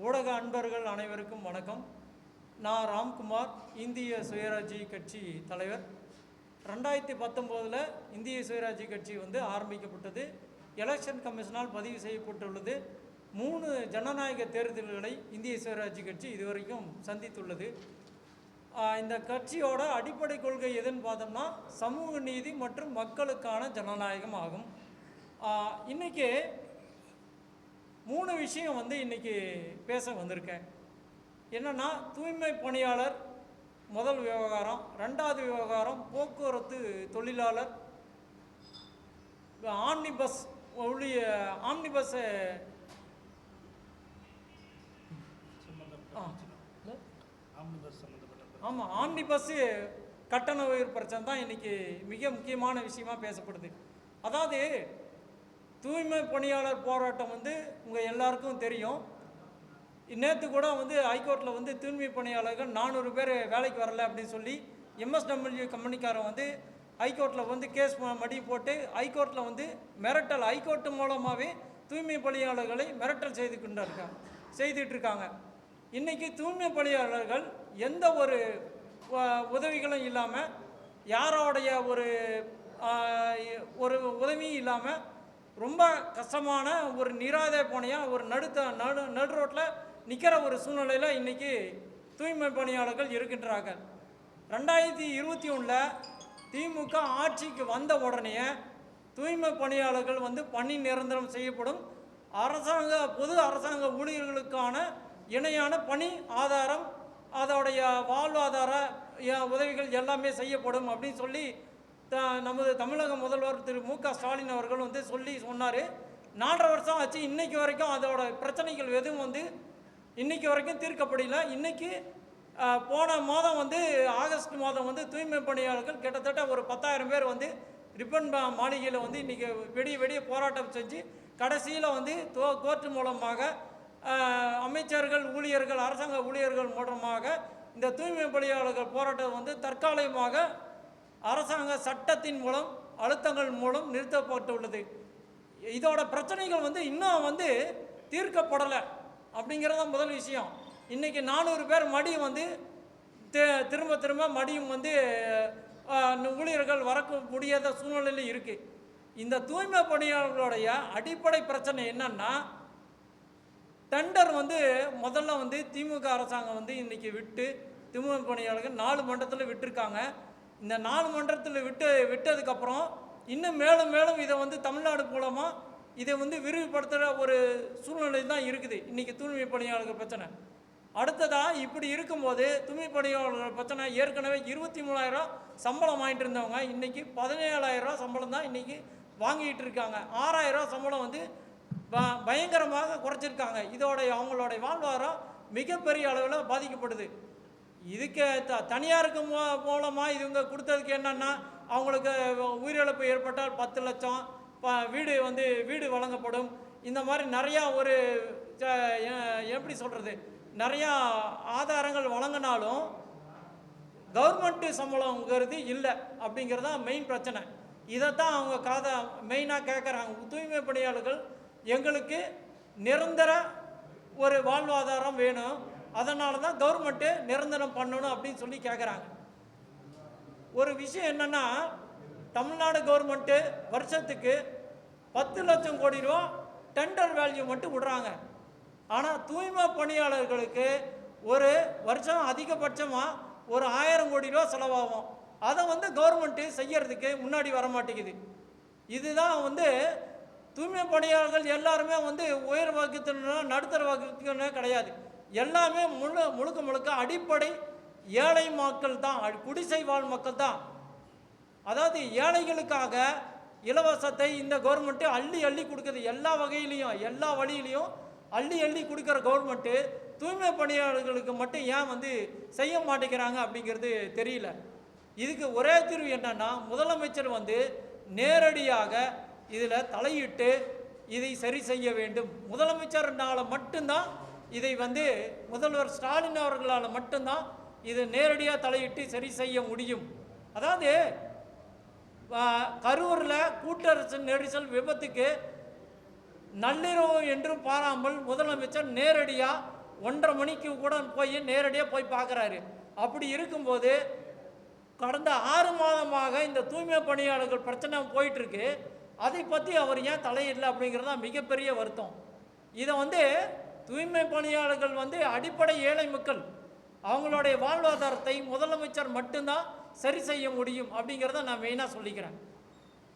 ஊடக அன்பர்கள் அனைவருக்கும் வணக்கம். நான் ராம்குமார், இந்திய சுயராஜ்ய கட்சி தலைவர். 2019 இந்திய சுயராஜ்ய கட்சி ஆரம்பிக்கப்பட்டது. எலெக்ஷன் கமிஷனால் பதிவு செய்யப்பட்டுள்ளது. 3 ஜனநாயக தேர்தல்களை இந்திய சுயராஜ்ய கட்சி இதுவரைக்கும் சந்தித்துள்ளது. இந்த கட்சியோட அடிப்படை கொள்கை எதுன்னு பார்த்தோம்னா சமூக நீதி மற்றும் மக்களுக்கான ஜனநாயகம் ஆகும். இன்றைக்கி 3 விஷயம் இன்றைக்கி பேச வந்திருக்கேன். என்னென்னா, தூய்மை பணியாளர் முதல் விவகாரம், 2வது விவகாரம் போக்குவரத்து தொழிலாளர், ஆம்னிபஸ் ஆமாம், ஆம்னிபஸ்ஸு கட்டண உயர்வு பிரச்சனை தான் இன்றைக்கி மிக முக்கியமான விஷயமாக பேசப்படுது. அதாவது தூய்மை பணியாளர் போராட்டம் உங்கள் எல்லாருக்கும் தெரியும். நேற்று கூட ஹைகோர்ட்டில் தூய்மை பணியாளர்கள் 400 பேர் வேலைக்கு வரலை அப்படின்னு சொல்லி எம்எஸ்டபிள்யூ கம்பெனிக்காரன் ஹைகோர்ட்டில் கேஸ் மடி போட்டு ஹைகோர்ட்டில் மிரட்டல், ஹைகோர்ட்டு மூலமாகவே தூய்மை பணியாளர்களை மிரட்டல் செய்துட்ருக்காங்க. இன்றைக்கி தூய்மை பணியாளர்கள் எந்த ஒரு உதவிகளும் இல்லாமல், யாரோடைய ஒரு உதவியும் இல்லாமல் ரொம்ப கஷ்டமான ஒரு நிராதே போனையாக ஒரு நடு ரோட்டில் நிற்கிற ஒரு சூழ்நிலையில் இன்றைக்கி தூய்மை பணியாளர்கள் இருக்கின்றார்கள். 2021 திமுக ஆட்சிக்கு வந்த உடனே தூய்மை பணியாளர்கள் பணி நிரந்தரம் செய்யப்படும், பொது அரசாங்க ஊழியர்களுக்கான இணையான பணி ஆதாரம், அதோடைய வாழ்வாதார உதவிகள் எல்லாமே செய்யப்படும் அப்படின்னு சொல்லி நமது தமிழக முதல்வர் திரு மு க ஸ்டாலின் அவர்கள் சொன்னார். 4.5 வருஷம் ஆச்சு. இன்றைக்கி வரைக்கும் அதோட பிரச்சனைகள் எதுவும் இன்றைக்கி வரைக்கும் தீர்க்கப்படல. இன்றைக்கி போன மாதம் ஆகஸ்ட் மாதம் தூய்மை பணியாளர்கள் கிட்டத்தட்ட ஒரு 10,000 பேர் ரிப்பன் மாளிகையில் இன்றைக்கி வெடிய போராட்டம் செஞ்சு கடைசியில் கோர்ட்டு மூலமாக அமைச்சர்கள், ஊழியர்கள், அரசாங்க ஊழியர்கள் மூலமாக இந்த தூய்மை பணியாளர்கள் போராட்டம் தற்காலிகமாக அரசாங்க சட்டத்தின் மூலம், அழுத்தங்கள் மூலம் நிறுத்தப்பட்டுள்ளது. இதோட பிரச்சனைகள் இன்னும் தீர்க்கப்படலை அப்படிங்கிறத முதல் விஷயம். இன்றைக்கி 400 பேர் மடியும் திரும்ப மடியும் ஊழியர்கள் வரக்க முடியாத சூழ்நிலையில் இருக்குது. இந்த தூய்மை பணியாளர்களுடைய அடிப்படை பிரச்சனை என்னன்னா, டெண்டர் முதல்ல திமுக அரசாங்கம் இன்றைக்கி விட்டு தூய்மை பணியாளர்கள் 4 மண்டலத்தில் விட்டுருக்காங்க. இந்த 4 மண்டலத்தில் விட்டதுக்கப்புறம் இன்னும் மேலும் இதை தமிழ்நாடு மூலமாக இதை விரிவுபடுத்துகிற ஒரு சூழ்நிலை தான் இருக்குது இன்றைக்கி தூய்மை பணியாளர்கள் பிரச்சனை. அடுத்ததாக இப்படி இருக்கும்போது தூய்மை பணியாளர்கள் பிரச்சனை ஏற்கனவே 23,000 சம்பளம் வாங்கிட்டு இருந்தவங்க இன்றைக்கி 17,000 சம்பளம் தான் இன்றைக்கி வாங்கிட்டு இருக்காங்க. 6,000 சம்பளம் பயங்கரமாக குறைச்சிருக்காங்க. அவங்களுடைய வாழ்வாதாரம் மிகப்பெரிய அளவில் பாதிக்கப்படுது. இதுக்கு தனியாருக்கு மூலமாக இவங்க கொடுத்ததுக்கு என்னென்னா, அவங்களுக்கு உயிரிழப்பு ஏற்பட்டால் 10 லட்சம் வீடு வழங்கப்படும். இந்த மாதிரி நிறையா எப்படி சொல்கிறது, நிறையா ஆதாரங்கள் வழங்கினாலும் கவர்மெண்ட்டு சம்பளங்கிறது இல்லை அப்படிங்கிறதான் மெயின் பிரச்சனை. இதைத்தான் அவங்க மெயினாக கேட்குறாங்க. தூய்மை பணியாளர்கள் எங்களுக்கு நிரந்தர ஒரு வாழ்வாதாரம் வேணும், அதனால தான் கவர்மெண்ட்டு நிரந்தரம் பண்ணணும் அப்படின்னு சொல்லி கேட்குறாங்க. ஒரு விஷயம் என்னென்னா, தமிழ்நாடு கவர்மெண்ட்டு வருஷத்துக்கு 10 லட்சம் கோடி ரூபா டெண்டர் வேல்யூ மட்டும் விடுறாங்க. ஆனால் தூய்மை பணியாளர்களுக்கு ஒரு வருஷம் அதிகபட்சமாக ஒரு 1000 கோடி ரூபா செலவாகும். அதை கவர்மெண்ட்டு செய்யறதுக்கு முன்னாடி வர மாட்டேங்குது. இதுதான் தூய்மை பணியாளர்கள் எல்லாருமே உயர் வகுப்பினர், நடுத்தர வகுப்பினர் கிடையாது. எல்லாமே முழுக்க அடிப்படை ஏழை மக்கள் தான், குடிசை வாழ் மக்கள் தான். அதாவது ஏழைகளுக்காக இலவசத்தை இந்த கவர்மெண்ட்டு அள்ளி கொடுக்குது. எல்லா வகையிலையும், எல்லா வழியிலையும் அள்ளி கொடுக்குற கவர்மெண்ட்டு தூய்மை பணியாளர்களுக்கு மட்டும் ஏன் செய்ய மாட்டேங்கிறாங்க அப்படிங்கிறது தெரியல. இதுக்கு ஒரே தீர்வு என்னன்னா, முதலமைச்சர் நேரடியாக இதில் தலையிட்டு இதை சரி செய்ய வேண்டும். முதலமைச்சர்னால் மட்டும்தான் இதை முதல்வர் ஸ்டாலின் அவர்களால் மட்டும்தான் இதை நேரடியாக தலையிட்டு சரி செய்ய முடியும். அதாவது கரூரில் கூட்ட நெரிசல் விபத்துக்கு நள்ளிரவு என்றும் பாராமல் முதலமைச்சர் நேரடியாக 1:30 மணிக்கு கூட போய் நேரடியாக போய் பார்க்குறாரு. அப்படி இருக்கும்போது கடந்த 6 மாதமாக இந்த தூய்மை பணியாளர்கள் பிரச்சனை போயிட்டுருக்கு. அதை பற்றி அவர் ஏன் தலையிடல அப்படிங்கிறது தான் மிகப்பெரிய வருத்தம். இதை வந்து தூய்மை பணியாளர்கள் வந்து அடிப்படை ஏழை மக்கள், அவங்களுடைய வாழ்வாதாரத்தை முதலமைச்சர் மட்டும்தான் சரி செய்ய முடியும் அப்படிங்கிறத நான் மெயினாக சொல்லிக்கிறேன்.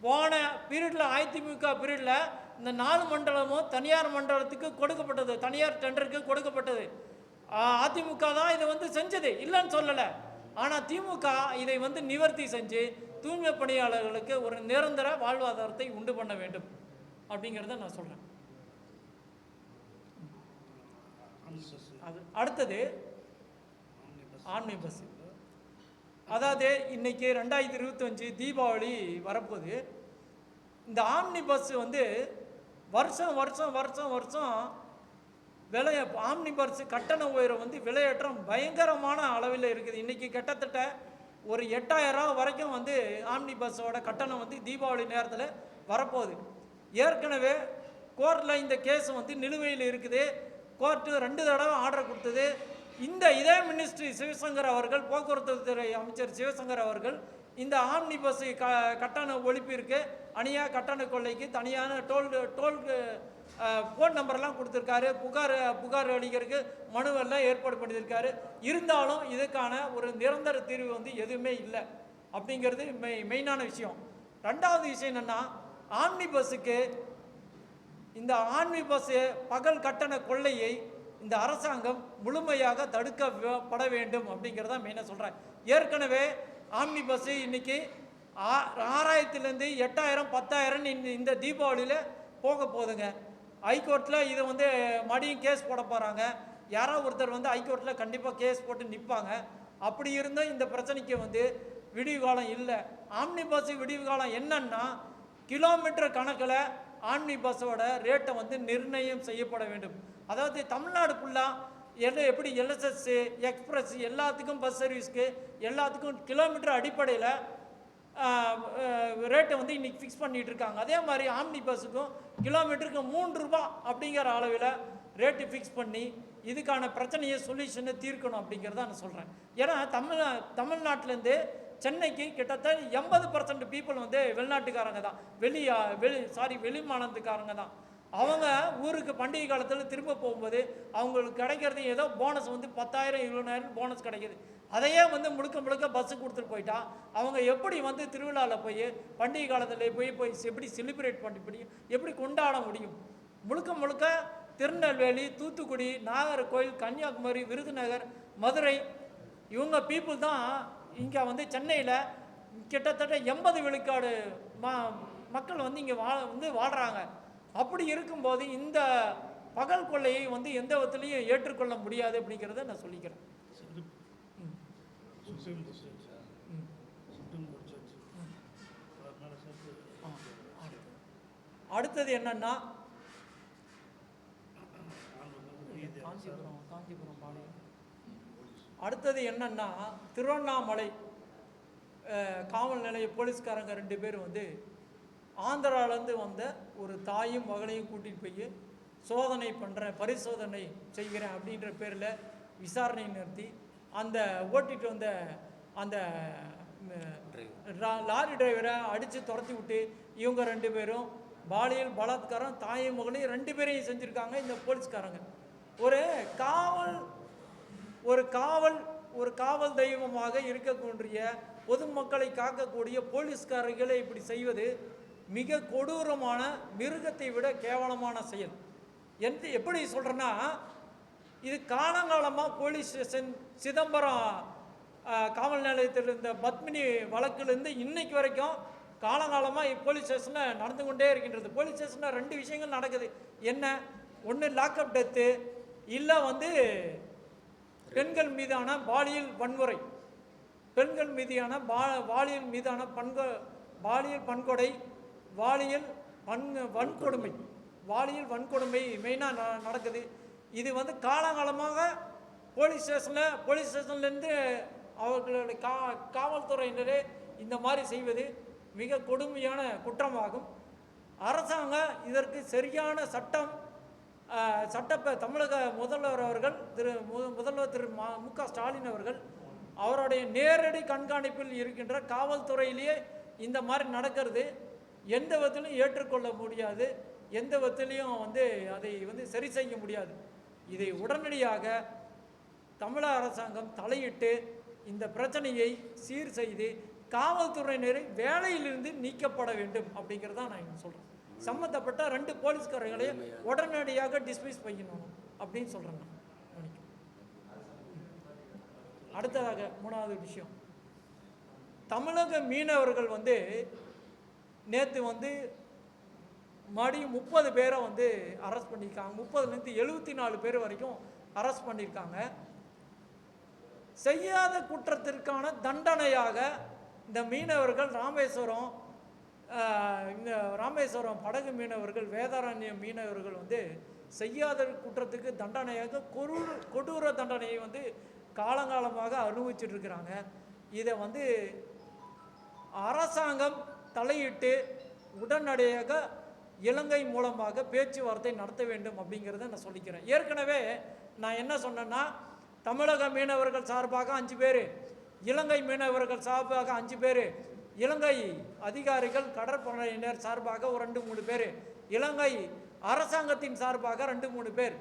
போன பீரியடில் அதிமுக பீரியடில் இந்த 4 மண்டலமும் தனியார் மண்டலத்துக்கு கொடுக்கப்பட்டது, தனியார் டெண்டருக்கு கொடுக்கப்பட்டது. அதிமுக தான் இதை வந்து செஞ்சது, இல்லைன்னு சொல்லலை. ஆனால் திமுக இதை வந்து நிவர்த்தி செஞ்சு தூய்மை பணியாளர்களுக்கு ஒரு நிரந்தர வாழ்வாதாரத்தை உண்டு பண்ண வேண்டும் அப்படிங்கிறத நான் சொல்கிறேன். அது அடுத்தது ஆம்னி பஸ். அதாவது இன்னைக்கு 2025 தீபாவளி வரப்போகுது. இந்த ஆம்னி பஸ் வந்து வருஷம் வருஷம் வருஷம் வருஷம் விலை, ஆம்னி பஸ் கட்டண உயரம் வந்து விலையேற்றம் பயங்கரமான அளவில் இருக்குது. இன்றைக்கி கிட்டத்தட்ட ஒரு 8000 ரூபா வரைக்கும் வந்து ஆம்னி பஸ்ஸோட கட்டணம் வந்து தீபாவளி நேரத்தில் வரப்போகுது. ஏற்கனவே கோர்ட்டில் இந்த கேஸ் வந்து நிலுவையில் இருக்குது. கோர்ட்டு 2 தடவை ஆர்டர் கொடுத்தது. இதே மினிஸ்ட்ரி சிவசங்கர் அவர்கள், போக்குவரத்து துறை அமைச்சர் சிவசங்கர் அவர்கள் இந்த ஆம்னி பஸ் கட்டண ஒழிப்பிற்கு, அணியாக கட்டண கொள்ளைக்கு தனியான டோல் ஃபோன் நம்பர்லாம் கொடுத்துருக்காரு. புகார் அளிக்கிறதுக்கு மனுவெல்லாம் ஏற்பாடு பண்ணியிருக்காரு. இருந்தாலும் இதுக்கான ஒரு நிரந்தர தீர்வு வந்து எதுவுமே இல்லை அப்படிங்கிறது மெயினான விஷயம். 2வது விஷயம் என்னென்னா, ஆம்னி பஸ்ஸுக்கு இந்த ஆம்னி பஸ்ஸு பகல் கட்டண கொள்ளையை இந்த அரசாங்கம் முழுமையாக தடுக்கப்பட வேண்டும் அப்படிங்கிறத மெயினாக சொல்கிறேன். ஏற்கனவே ஆம்னி பஸ்ஸு இன்றைக்கி 6000லேருந்து 8000 10,000 இந்த தீபாவளியில் போக போகுதுங்க. ஹைகோர்ட்டில் இதை வந்து மறுபடியும் கேஸ் போட போகிறாங்க. யாரோ ஒருத்தர் வந்து ஹைகோர்ட்டில் கண்டிப்பாக கேஸ் போட்டு நிற்பாங்க. அப்படி இருந்தால் இந்த பிரச்சனைக்கு வந்து விடிவு காலம் இல்லை. ஆம்னி பஸ்ஸு விடிவு காலம் என்னன்னா, கிலோமீட்டர் கணக்கில் ஆம்னி பஸ்ஸோட ரேட்டை வந்து நிர்ணயம் செய்யப்பட வேண்டும். அதாவது தமிழ்நாடு ஃபுல்லாக எப்படி எல்எஸ்எஸ், எக்ஸ்பிரஸ் எல்லாத்துக்கும் பஸ் சர்வீஸ்க்கு எல்லாத்துக்கும் கிலோமீட்டர் அடிப்படையில் ரேட்டை வந்து இன்றைக்கி ஃபிக்ஸ் பண்ணிகிட்டு இருக்காங்க. அதே மாதிரி ஆம்னி பஸ்ஸுக்கும் கிலோமீட்டருக்கு 3 ரூபா அப்படிங்கிற அளவில் ரேட்டு ஃபிக்ஸ் பண்ணி இதுக்கான பிரச்சனையை சொல்யூஷனை தீர்க்கணும் அப்படிங்கிறத நான் சொல்கிறேன். ஏன்னா தமிழ்நாட்டிலேருந்து சென்னைக்கு கிட்டத்தட்ட 80% பீப்புள் வந்து வெளிநாட்டுக்காரங்க தான், வெளி மாநிலத்துக்காரங்க தான். அவங்க ஊருக்கு பண்டிகை காலத்தில் திரும்ப போகும்போது அவங்களுக்கு கிடைக்கிறது ஏதோ போனஸ் வந்து 10,000 20,000 போனஸ் கிடைக்கிது. அதையே வந்து முழுக்க பஸ்ஸு கொடுத்துட்டு போயிட்டா அவங்க எப்படி வந்து திருவிழாவில் போய் பண்டிகை காலத்தில் போய் எப்படி செலிப்ரேட் பண்ணி முடியும், எப்படி கொண்டாட முடியும்? முழுக்க திருநெல்வேலி, தூத்துக்குடி, நாகர்கோவில், கன்னியாகுமரி, விருதுநகர், மதுரை இவங்க பீப்புள் தான் இங்கே வந்து சென்னையில் கிட்டத்தட்ட 80 விழுக்காடு மக்கள் வந்து இங்கே வாழ்கிறாங்க. அப்படி இருக்கும்போது இந்த பகல் கொள்ளையை வந்து எந்த விதத்துலையும் ஏற்றுக்கொள்ள முடியாது அப்படிங்கிறத நான் சொல்லிக்கிறேன். அடுத்தது என்னன்னா, காஞ்சிபுரம் பாளையம். அடுத்தது என்னன்னா, திருவண்ணாமலை காவல் நிலைய போலீஸ்காரங்க 2 பேர் வந்து ஆந்திராவிலேருந்து வந்த ஒரு தாயும் மகளையும் கூட்டிகிட்டு போய் சோதனை பண்ணுறேன், பரிசோதனை செய்கிறேன் அப்படின்ற பேரில் விசாரணை நிறுத்தி அந்த ஓட்டிகிட்டு வந்த அந்த லாரி டிரைவரை அடித்து துரத்தி விட்டு இவங்க 2 பேரும் பாலியல் பலாத்காரம் தாயும் மகளையும் 2 பேரையும் செஞ்சுருக்காங்க இந்த போலீஸ்காரங்க. ஒரு காவல் தெய்வமாக இருக்கக்கூடிய பொதுமக்களை காக்கக்கூடிய போலீஸ்காரர்களை இப்படி செய்வது மிக கொடூரமான, மிருகத்தை விட கேவலமான செயல். எப்படி சொல்கிறேன்னா, இது காலங்காலமாக போலீஸ் ஸ்டேஷன் சிதம்பரம் காவல் நிலையத்தில் இருந்த பத்மினி வழக்கிலிருந்து இன்னைக்கு வரைக்கும் காலங்காலமாக போலீஸ் ஸ்டேஷனில் நடந்து கொண்டே இருக்கின்றது. போலீஸ் ஸ்டேஷனில் 2 விஷயங்கள் நடக்குது. என்ன? ஒன்று லாக்அப் டெத்து, இல்லை வந்து பெண்கள் மீதான பாலியல் வன்முறை, பெண்கள் மீதான பாலியல் மீதான பாலியல் பன்கொடை, பாலியல் வன்கொடுமை மெயினாக நடக்குது. இது வந்து காலங்காலமாக போலீஸ் ஸ்டேஷன்லேருந்து அவர்களுடைய காவல்துறையினரே இந்த மாதிரி செய்வது மிக கொடுமையான குற்றமாகும். அரசாங்கம் இதற்கு சரியான தமிழக முதல்வர் அவர்கள் அவர்கள் முதல்வர் திரு மு.க. ஸ்டாலின் அவர்கள் அவருடைய நேரடி கண்காணிப்பில் இருக்கின்ற காவல்துறையிலேயே இந்த மாதிரி நடக்கிறது எந்த விதத்திலையும் ஏற்றுக்கொள்ள முடியாது, எந்த விதத்திலையும் அதை சரி செய்ய முடியாது. இதை உடனடியாக தமிழக அரசாங்கம் தலையிட்டு இந்த பிரச்சனையை சீர் செய்து காவல்துறையினரை வேலையிலிருந்து நீக்கப்பட வேண்டும் அப்படிங்கிறதான் நான் சொல்கிறேன். சம்மந்தப்பட்ட 2 போலீஸ்காரர்களை உடனடியாக டிஸ்மிஸ் பண்ணணும் அப்படின்னு சொல்கிறேன் நான். அடுத்ததாக 3வது விஷயம், தமிழக மீனவர்கள் நேற்று மறுபடியும் 30 பேரை அரெஸ்ட் பண்ணியிருக்காங்க. 30லேருந்து 74 பேர் வரைக்கும் அரெஸ்ட் பண்ணியிருக்காங்க. செய்யாத குற்றத்திற்கான தண்டனையாக இந்த மீனவர்கள் ராமேஸ்வரம் படகு மீனவர்கள், வேதாரண்யம் மீனவர்கள் செய்யாத குற்றத்துக்கு தண்டனையாக கொடூர தண்டனையை காலங்காலமாக அனுபவிச்சுட்டு இருக்கிறாங்க. இதை அரசாங்கம் தலையிட்டு உடனடியாக இலங்கை மூலமாக பேச்சுவார்த்தை நடத்த வேண்டும் அப்படிங்கிறத நான் சொல்லிக்கிறேன். ஏற்கனவே நான் என்ன சொன்னேன்னா, தமிழக மீனவர்கள் சார்பாக 5 பேர், இலங்கை மீனவர்கள் சார்பாக 5 பேர், இலங்கை அதிகாரிகள் கடற்படையினர் சார்பாக ஒரு 2-3 பேர், இலங்கை அரசாங்கத்தின் சார்பாக 2-3 பேர்,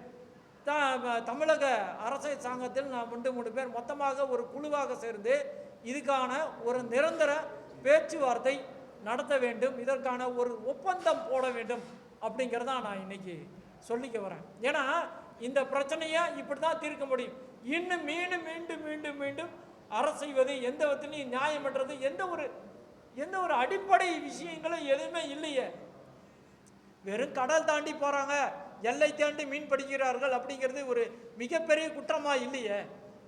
தமிழக அரசாங்கத்தில் 2-3 பேர், மொத்தமாக ஒரு குழுவாக சேர்ந்து இதுக்கான ஒரு நிரந்தர பேச்சுவார்த்தை நடத்த வேண்டும், இதற்கான ஒரு ஒப்பந்தம் போட வேண்டும் அப்படிங்கிறத நான் இன்னைக்கு சொல்லிக்க வரேன். ஏன்னா இந்த பிரச்சனையை இப்படி தான் தீர்க்க முடியும். இன்னும் மீண்டும் மீண்டும் மீண்டும் மீண்டும் அரசு செய்வது எந்த விதத்திலையும் நியாயமற்றது. எந்த ஒரு அடிப்படை விஷயங்களும் எதுவுமே இல்லையே. வெறும் கடல் தாண்டி போகிறாங்க, எல்லை தாண்டி மீன் பிடிக்கிறார்கள் அப்படிங்கிறது ஒரு மிகப்பெரிய குற்றமாக இல்லையே.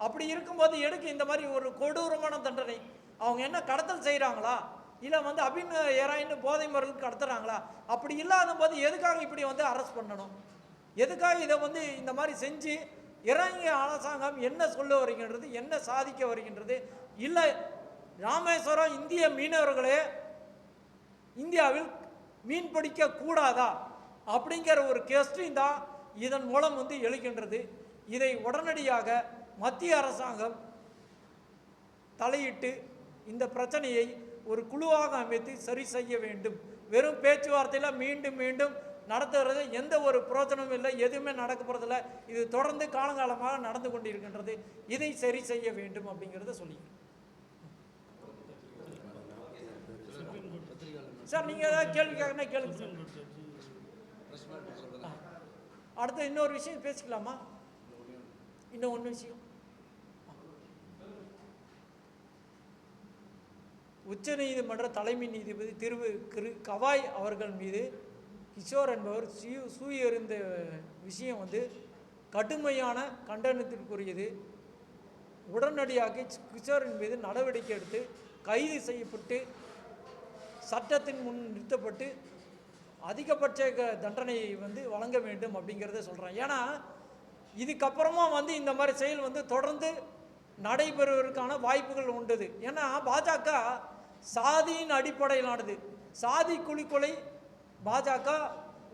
அப்படி இருக்கும்போது எனக்கு இந்த மாதிரி ஒரு கொடூரமான தண்டனை, அவங்க என்ன கடத்தல் செய்கிறாங்களா, இல்லை ஹெராயின் போதை மருந்து கடத்துறாங்களா? அப்படி இல்லாத போது எதுக்காக இப்படி அரெஸ்ட் பண்ணணும்? எதுக்காக இதை இந்த மாதிரி செஞ்சு இறங்கிய அரசாங்கம் என்ன சொல்ல வருகின்றது, என்ன சாதிக்க வருகின்றது? இல்லை ராமேஸ்வரம் இந்திய மீனவர்களே இந்தியாவில் மீன் பிடிக்க கூடாதா அப்படிங்கிற ஒரு கொஸ்டின் தான் இதன் மூலம் எழுகின்றது. இதை உடனடியாக மத்திய அரசாங்கம் தலையிட்டு இந்த பிரச்சனையை ஒரு குழுவாக அமைத்து சரி செய்ய வேண்டும். வெறும் பேச்சுவார்த்தையில் மீண்டும் மீண்டும் நடத்துகிறது எந்த ஒரு பிரோஜனமும் இல்லை, எதுவுமே நடக்க போகிறதில்ல. இது தொடர்ந்து காலங்காலமாக நடந்து கொண்டிருக்கின்றது. இதை சரி செய்ய வேண்டும் அப்படிங்கிறத சொல்லி சார், நீங்கள் ஏதாவது கேள்வி கேட்கணும் கேளுங்க சார். அடுத்து இன்னொரு விஷயம் பேசிக்கலாமா? இன்னும் 1 விஷயம், உச்ச நீதிமன்ற தலைமை நீதிபதி திரு கவாய் அவர்கள் மீது கிஷோர் என்பவர் சூயறிந்த விஷயம் கடுமையான கண்டனத்திற்குரியது. உடனடியாக கிஷோரின் மீது நடவடிக்கை எடுத்து கைது செய்யப்பட்டு சட்டத்தின் முன் நிறுத்தப்பட்டு அதிகபட்ச தண்டனையை வழங்க வேண்டும் அப்படிங்கிறத சொல்கிறேன். ஏன்னா இதுக்கப்புறமா இந்த மாதிரி செயல் தொடர்ந்து நடைபெறுவதற்கான வாய்ப்புகள் உண்டு. ஏன்னா பாஜக சாதியின் அடிப்படையிலானது. சாதி குழிக்கொலை பாஜக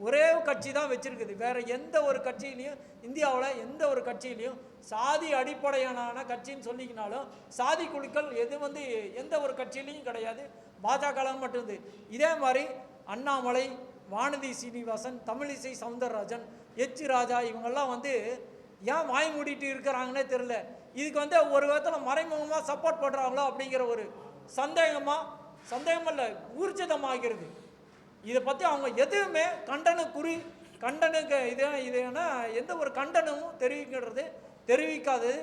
ஒரே கட்சி தான் வச்சிருக்குது. வேற எந்த ஒரு கட்சியிலையும், இந்தியாவில் எந்த ஒரு கட்சியிலையும் சாதி அடிப்படையான கட்சின்னு சொல்லிக்கினாலும் சாதி குழுக்கள் எது எந்த ஒரு கட்சியிலையும் கிடையாது, பாஜக மட்டும். இதே மாதிரி அண்ணாமலை, வானதி சீனிவாசன், தமிழிசை சவுந்தரராஜன், எச் ராஜா இவங்கெல்லாம் ஏன் வாய் மூடிட்டு இருக்கிறாங்கன்னே தெரியல. இதுக்கு ஒரு விதத்தில் மறைமுகமாக சப்போர்ட் பண்ணுறாங்களோ அப்படிங்கிற ஒரு சந்தேகம் இல்லை, ஊர்ஜிதமாகிறது. இதை பற்றி அவங்க எதுவுமே இதுனா எந்த ஒரு கண்டனமும் தெரிவிக்காதது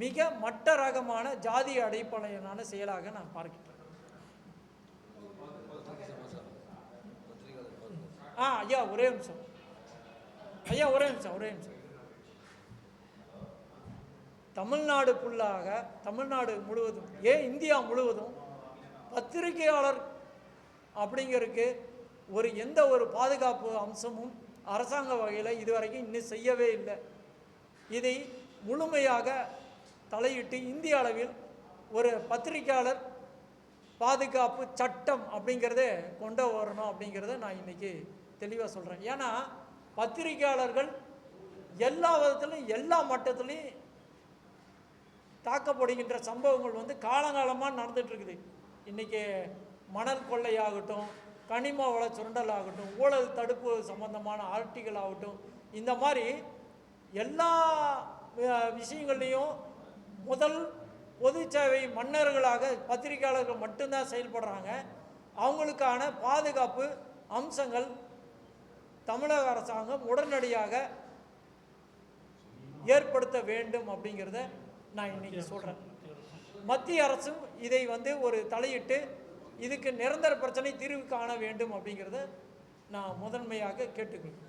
மிக மட்ட ரகமான ஜாதி அடிப்படையிலான செயலாக நான் பார்க்கிறேன். ஐயா ஒரே நிமிஷம். தமிழ்நாடு ஃபுல்லாக, தமிழ்நாடு முழுவதும், இந்தியா முழுவதும் பத்திரிகையாளர் அப்படிங்கிறதுக்கு எந்த ஒரு பாதுகாப்பு அம்சமும் அரசாங்க வகையில் இதுவரைக்கும் இன்னும் செய்யவே இல்லை. இதை முழுமையாக தலையிட்டு இந்திய அளவில் ஒரு பத்திரிகையாளர் பாதுகாப்பு சட்டம் அப்படிங்கிறத கொண்டு வரணும் அப்படிங்கிறத நான் இன்றைக்கி தெளிவாக சொல்கிறேன். ஏன்னா பத்திரிகையாளர்கள் எல்லா விதத்துலையும் எல்லா மட்டத்துலையும் தாக்கப்படுகின்ற சம்பவங்கள் வந்து காலங்காலமாக நடந்துகிட்ருக்குது. இன்றைக்கி மணல் கொள்ளையாகட்டும், கனிம வள சுரண்டல் ஆகட்டும், ஊழல் தடுப்பு சம்பந்தமான ஆர்டிகள் ஆகட்டும், இந்த மாதிரி எல்லா விஷயங்கள்லேயும் முதல் பொது சேவை மன்னர்களாக பத்திரிகையாளர்கள் மட்டும்தான் செயல்படுறாங்க. அவங்களுக்கான பாதுகாப்பு அம்சங்கள் தமிழக அரசாங்கம் உடனடியாக ஏற்படுத்த வேண்டும் அப்படிங்கிறத நான் இன்னைக்கு சொல்கிறேன். மத்திய அரசும் இதை வந்து ஒரு தலையிட்டு இதுக்கு நிரந்தர பிரச்சனை தீர்வு காண வேண்டும் அப்படிங்கிறத நான் முதன்மையாக கேட்டுக்கொள்கிறேன்.